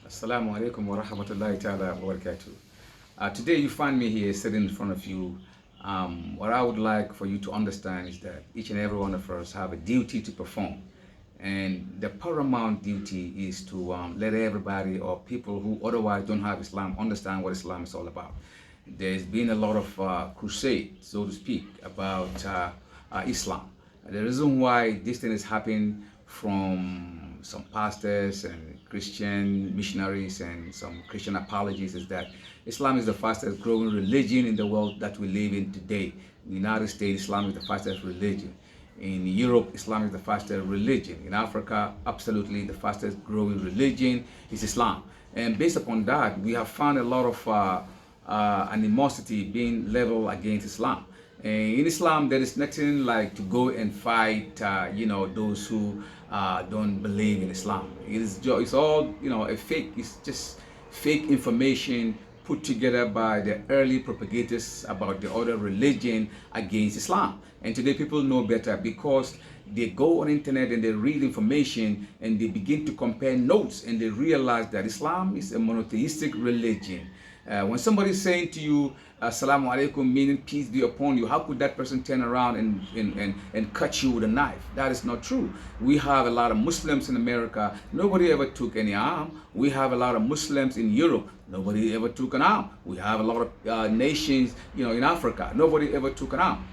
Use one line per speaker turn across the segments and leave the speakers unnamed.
Assalamu alaikum wa rahmatullahi ta'ala wa barakatuh. Today you find me here sitting in front of you. What I would like for you to understand is that each and every one of us have a duty to perform. And the paramount duty is to let everybody or people who otherwise don't have Islam understand what Islam is all about. There's been a lot of crusade, so to speak, about Islam. The reason why this thing is happening from some pastors and Christian missionaries and some Christian apologists is that Islam is the fastest growing religion in the world that we live in today. In the United States, Islam is the fastest religion. In Europe, Islam is the fastest religion. In Africa, absolutely the fastest growing religion is Islam. And based upon that, we have found a lot of animosity being leveled against Islam. And in Islam, there is nothing like to go and fight, those who don't believe in Islam. It's all, a fake. It's just fake information put together by the early propagators about the other religion against Islam. And today people know better because they go on internet and they read information and they begin to compare notes and they realize that Islam is a monotheistic religion. When somebody is saying to you, Assalamu alaikum, meaning peace be upon you, how could that person turn around and cut you with a knife? That is not true. We have a lot of Muslims in America. Nobody ever took any arm. We have a lot of Muslims in Europe. Nobody ever took an arm. We have a lot of nations, in Africa. Nobody ever took an arm,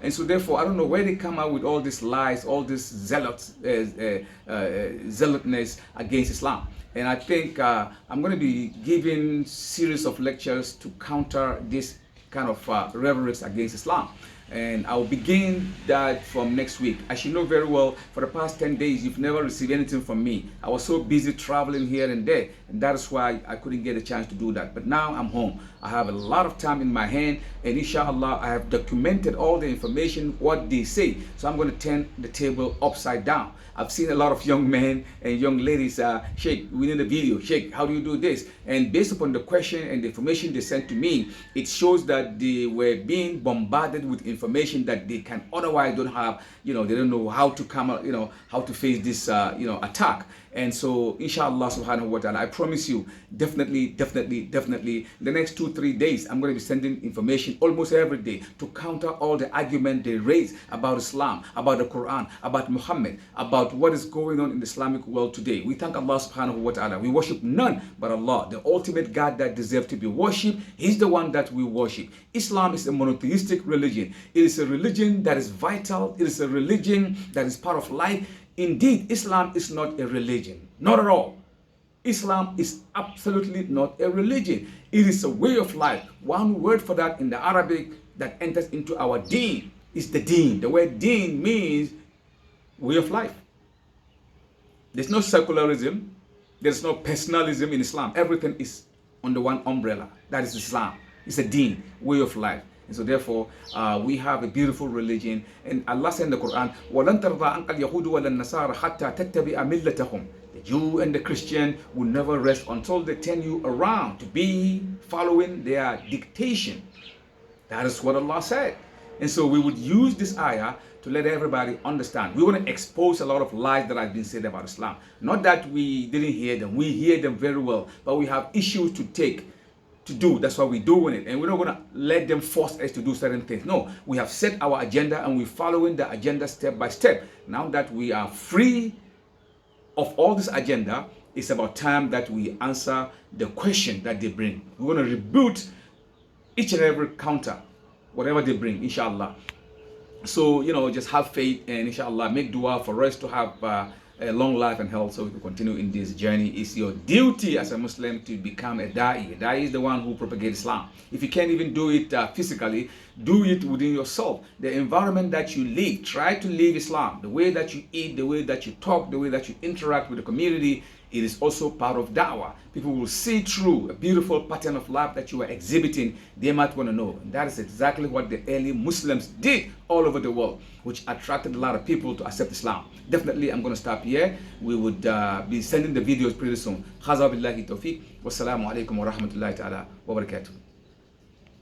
And so therefore, I don't know where they come out with all these lies, all this zealotness against Islam. And I think I'm going to be giving series of lectures to counter this kind of rhetoric against Islam. And I'll begin that from next week. As you know very well, for the past 10 days, you've never received anything from me. I was so busy traveling here and there, and that is why I couldn't get a chance to do that. But now I'm home. I have a lot of time in my hand, and inshallah, I have documented all the information, what they say. So I'm going to turn the table upside down. I've seen a lot of young men and young ladies, Sheikh, we need a video. Sheikh, how do you do this? And based upon the question and the information they sent to me, it shows that they were being bombarded with information that they can otherwise don't have, they don't know how to come out, how to face this, attack. And so, inshallah subhanahu wa ta'ala, I promise you, definitely, the next 2-3 days, I'm going to be sending information almost every day to counter all the argument they raise about Islam, about the Quran, about Muhammad, about what is going on in the Islamic world today. We thank Allah subhanahu wa ta'ala. We worship none but Allah, the ultimate God that deserves to be worshipped. He's the one that we worship. Islam is a monotheistic religion. It is a religion that is vital. It is a religion that is part of life. Indeed, Islam is not a religion. Not at all. Islam is absolutely not a religion. It is a way of life. One word for that in the Arabic that enters into our deen is the deen. The word deen means way of life. There's no secularism. There's no personalism in Islam. Everything is under one umbrella. That is Islam. It's a deen, way of life. And so therefore, we have a beautiful religion. And Allah said in the Quran, وَلَن تَرْضَى عَنْكَ الْيَهُودُ وَلَا النَّصَارَى حَتَّى تَتَّبِعَ مِلَّتَهُمْ. The Jew and the Christian will never rest until they turn you around to be following their dictation. That is what Allah said. And so we would use this ayah to let everybody understand. We want to expose a lot of lies that have been said about Islam. Not that we didn't hear them. We hear them very well. But we have issues to do. That's why we're doing it. And we're not going to let them force us to do certain things. No, we have set our agenda and we're following the agenda step by step. Now that we are free of all this agenda, it's about time that we answer the question that they bring. We're going to rebuke each and every counter, whatever they bring, inshallah. So, just have faith and inshallah make dua for us to have a long life and health so we can continue in this journey. It's your duty as a Muslim to become a da'i. A da'i is the one who propagates Islam. If you can't even do it physically, do it within yourself. The environment that you live, try to live Islam. The way that you eat, the way that you talk, the way that you interact with the community, it is also part of da'wah. People will see through a beautiful pattern of life that you are exhibiting. They might want to know. And that is exactly what the early Muslims did all over the world, which attracted a lot of people to accept Islam. Definitely, I'm going to stop here. We would be sending the videos pretty soon. Khaza billahi tawfiq. Wassalamu alaikum wa rahmatullahi ta'ala wa barakatuh.